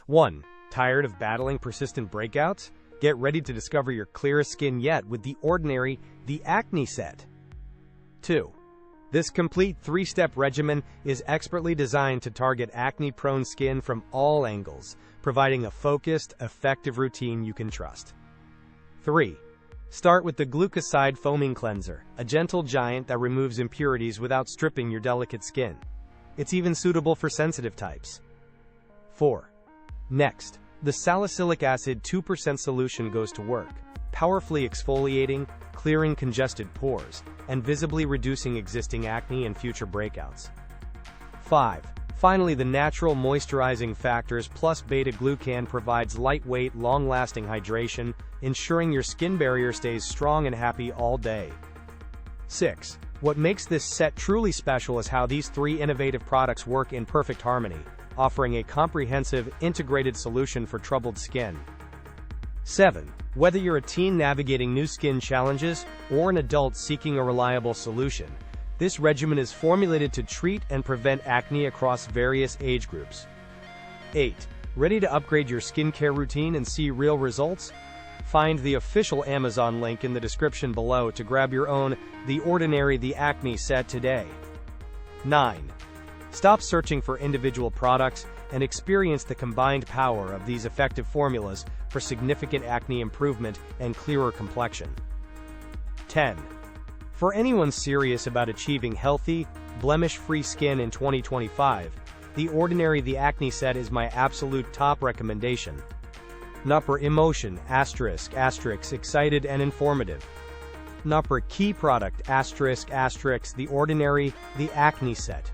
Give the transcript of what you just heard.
1. Tired of battling persistent breakouts? Get ready to discover your clearest skin yet with the Ordinary The Acne Set. 2. This complete 3-step regimen is expertly designed to target acne-prone skin from all angles, providing a focused, effective routine you can trust. 3. Start with the Glucoside Foaming Cleanser, a gentle giant that removes impurities without stripping your delicate skin. It's even suitable for sensitive types. 4. Next, the Salicylic Acid 2% solution goes to work, powerfully exfoliating, clearing congested pores, and visibly reducing existing acne and future breakouts. 5. Finally, the natural moisturizing factors plus beta-glucan provides lightweight, long-lasting hydration, ensuring your skin barrier stays strong and happy all day. 6. What makes this set truly special is how these 3 innovative products work in perfect harmony, offering a comprehensive, integrated solution for troubled skin. 7. Whether you're a teen navigating new skin challenges or an adult seeking a reliable solution, this regimen is formulated to treat and prevent acne across various age groups. 8. Ready to upgrade your skincare routine and see real results? Find the official Amazon link in the description below to grab your own The Ordinary The Acne Set today. 9. Stop searching for individual products and experience the combined power of these effective formulas for significant acne improvement and clearer complexion. 10. For anyone serious about achieving healthy, blemish-free skin in 2025, The Ordinary The Acne Set is my absolute top recommendation. Not per emotion, excited and informative. Not per key product, The Ordinary The Acne Set.